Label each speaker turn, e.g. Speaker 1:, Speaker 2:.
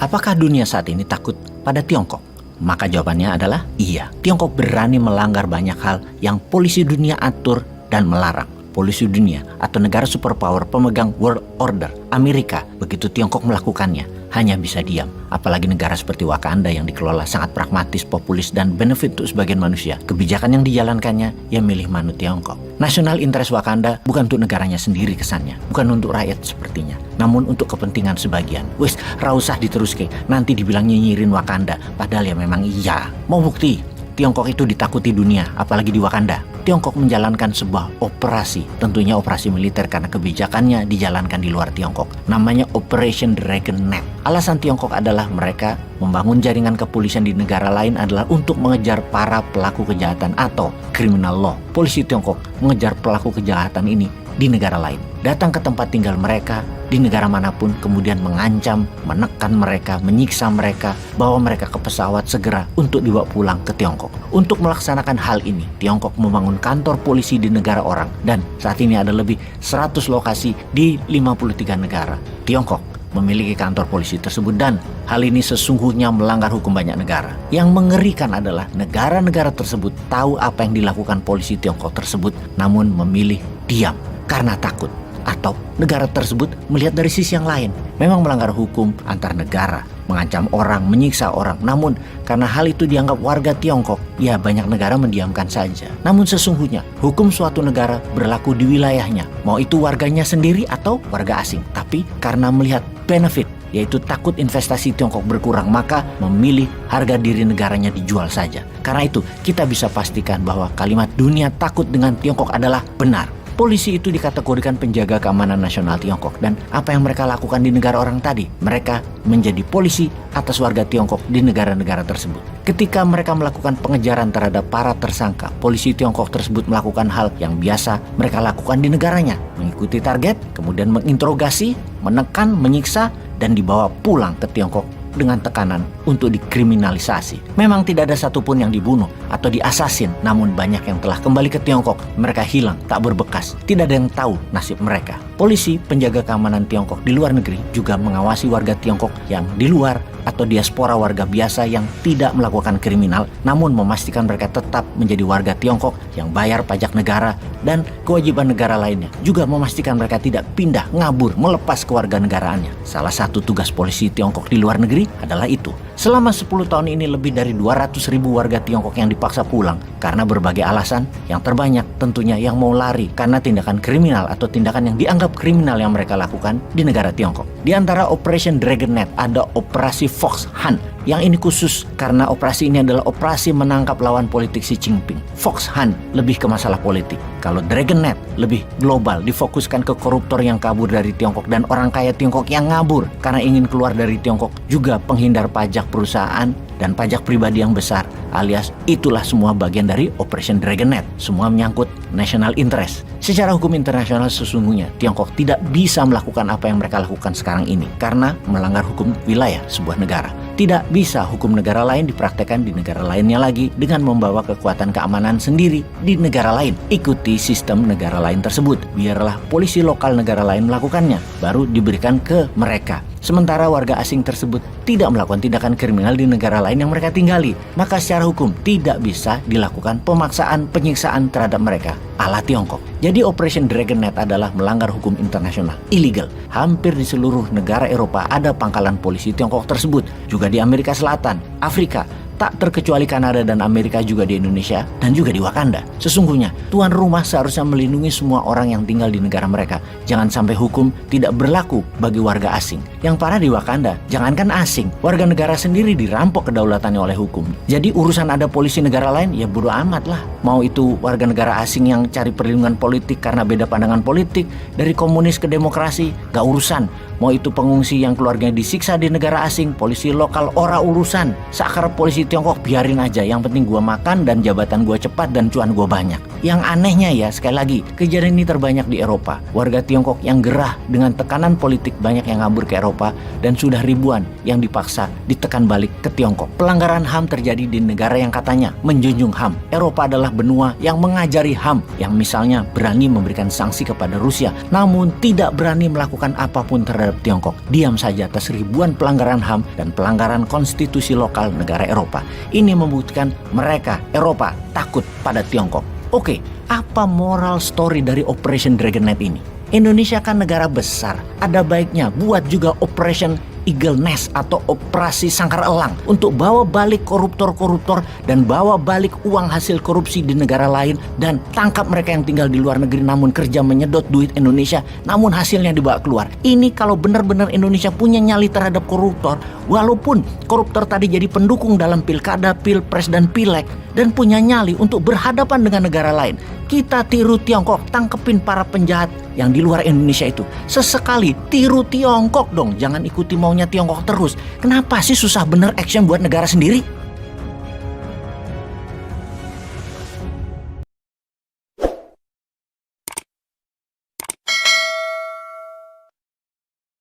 Speaker 1: Apakah dunia saat ini takut pada Tiongkok? Maka jawabannya adalah iya. Tiongkok berani melanggar banyak hal yang polisi dunia atur dan melarang. Polisi dunia atau negara superpower pemegang world order, Amerika, begitu Tiongkok melakukannya, hanya bisa diam. Apalagi negara seperti Wakanda yang dikelola sangat pragmatis, populis, dan benefit untuk sebagian manusia. Kebijakan yang dijalankannya, yang milih manut Tiongkok. National interest Wakanda bukan untuk negaranya sendiri kesannya, bukan untuk rakyat sepertinya, namun untuk kepentingan sebagian. Wes, rausah diteruske, nanti dibilang nyinyirin Wakanda, padahal ya memang iya. Mau bukti? Tiongkok itu ditakuti dunia, apalagi di Wakanda. Tiongkok menjalankan sebuah operasi, tentunya operasi militer karena kebijakannya dijalankan di luar Tiongkok. Namanya Operation Dragon Net. Alasan Tiongkok adalah mereka membangun jaringan kepolisian di negara lain adalah untuk mengejar para pelaku kejahatan atau criminal law. Polisi Tiongkok mengejar pelaku kejahatan ini di negara lain. Datang ke tempat tinggal mereka di negara manapun, kemudian mengancam, menekan mereka, menyiksa mereka, bawa mereka ke pesawat segera untuk dibawa pulang ke Tiongkok. Untuk melaksanakan hal ini, Tiongkok membangun kantor polisi di negara orang, dan saat ini ada lebih 100 lokasi di 53 negara. Tiongkok memiliki kantor polisi tersebut, dan hal ini sesungguhnya melanggar hukum banyak negara. Yang mengerikan adalah negara-negara tersebut tahu apa yang dilakukan polisi Tiongkok tersebut, namun memilih diam karena takut. Atau negara tersebut melihat dari sisi yang lain, memang melanggar hukum antar negara, mengancam orang, menyiksa orang. Namun karena hal itu dianggap warga Tiongkok, ya banyak negara mendiamkan saja. Namun sesungguhnya hukum suatu negara berlaku di wilayahnya, mau itu warganya sendiri atau warga asing. Tapi karena melihat benefit, yaitu takut investasi Tiongkok berkurang, maka memilih harga diri negaranya dijual saja. Karena itu kita bisa pastikan bahwa kalimat dunia takut dengan Tiongkok adalah benar. Polisi itu dikategorikan penjaga keamanan nasional Tiongkok, dan apa yang mereka lakukan di negara orang tadi, mereka menjadi polisi atas warga Tiongkok di negara-negara tersebut. Ketika mereka melakukan pengejaran terhadap para tersangka, polisi Tiongkok tersebut melakukan hal yang biasa mereka lakukan di negaranya, mengikuti target, kemudian menginterogasi, menekan, menyiksa, dan dibawa pulang ke Tiongkok dengan tekanan untuk dikriminalisasi. Memang tidak ada satupun yang dibunuh atau diasasin, namun banyak yang telah kembali ke Tiongkok. Mereka hilang, tak berbekas, tidak ada yang tahu nasib mereka. Polisi penjaga keamanan Tiongkok di luar negeri juga mengawasi warga Tiongkok yang di luar atau diaspora warga biasa yang tidak melakukan kriminal, namun memastikan mereka tetap menjadi warga Tiongkok yang bayar pajak negara dan kewajiban negara lainnya. Juga memastikan mereka tidak pindah, ngabur, melepas kewarganegaraannya. Salah satu tugas polisi Tiongkok di luar negeri adalah itu. Selama 10 tahun ini lebih dari 200.000 warga Tiongkok yang dipaksa pulang karena berbagai alasan, yang terbanyak tentunya yang mau lari karena tindakan kriminal atau tindakan yang dianggap kriminal yang mereka lakukan di negara Tiongkok. Di antara Operation Dragon Net ada Operasi Fox Hunt. Yang ini khusus karena operasi ini adalah operasi menangkap lawan politik Xi Jinping. Fox Hunt lebih ke masalah politik. Kalau Dragon Net lebih global, difokuskan ke koruptor yang kabur dari Tiongkok dan orang kaya Tiongkok yang ngabur karena ingin keluar dari Tiongkok, juga penghindar pajak perusahaan dan pajak pribadi yang besar, alias itulah semua bagian dari Operation Dragon Net. Semua menyangkut national interest. Secara hukum internasional sesungguhnya Tiongkok tidak bisa melakukan apa yang mereka lakukan sekarang ini karena melanggar hukum wilayah sebuah negara. Tidak bisa hukum negara lain dipraktekkan di negara lainnya lagi dengan membawa kekuatan keamanan sendiri di negara lain. Ikuti sistem negara lain tersebut. Biarlah polisi lokal negara lain melakukannya, baru diberikan ke mereka. Sementara warga asing tersebut tidak melakukan tindakan kriminal di negara lain yang mereka tinggali, maka secara hukum tidak bisa dilakukan pemaksaan, penyiksaan terhadap mereka ala Tiongkok. Jadi Operation Dragon Net adalah melanggar hukum internasional, illegal. Hampir di seluruh negara Eropa ada pangkalan polisi Tiongkok tersebut, juga di Amerika Selatan, Afrika, tak terkecuali Kanada dan Amerika, juga di Indonesia dan juga di Wakanda. Sesungguhnya tuan rumah seharusnya melindungi semua orang yang tinggal di negara mereka. Jangan sampai hukum tidak berlaku bagi warga asing. Yang parah di Wakanda, jangankan asing, warga negara sendiri dirampok kedaulatannya oleh hukum. Jadi urusan ada polisi negara lain, ya bodo amat lah. Mau itu warga negara asing yang cari perlindungan politik karena beda pandangan politik, dari komunis ke demokrasi, gak urusan. Mau itu pengungsi yang keluarganya disiksa di negara asing, polisi lokal ora urusan. Sakar polisi Tiongkok biarin aja, yang penting gua makan dan jabatan gua cepat dan cuan gua banyak. Yang anehnya ya, sekali lagi, kejadian ini terbanyak di Eropa. Warga Tiongkok yang gerah dengan tekanan politik banyak yang ngabur ke Eropa, dan sudah ribuan yang dipaksa ditekan balik ke Tiongkok. Pelanggaran HAM terjadi di negara yang katanya menjunjung HAM. Eropa adalah benua yang mengajari HAM, yang misalnya berani memberikan sanksi kepada Rusia, namun tidak berani melakukan apapun terhadap terhadap Tiongkok diam saja atas ribuan pelanggaran HAM dan pelanggaran konstitusi lokal negara Eropa. Ini membuktikan mereka, Eropa, takut pada Tiongkok. Oke, apa moral story dari Operation Dragon Knight ini? Indonesia kan negara besar, ada baiknya buat juga Operation Eagle Nest atau operasi sangkar elang untuk bawa balik koruptor-koruptor dan bawa balik uang hasil korupsi di negara lain dan tangkap mereka yang tinggal di luar negeri namun kerja menyedot duit Indonesia namun hasilnya dibawa keluar. Ini kalau benar-benar Indonesia punya nyali terhadap koruptor, walaupun koruptor tadi jadi pendukung dalam pilkada, pilpres dan pileg dan punya nyali untuk berhadapan dengan negara lain, kita tiru Tiongkok, tangkepin para penjahat yang di luar Indonesia itu. Sesekali tiru Tiongkok dong, jangan ikuti maunya Tiongkok terus. Kenapa sih susah bener action buat negara sendiri?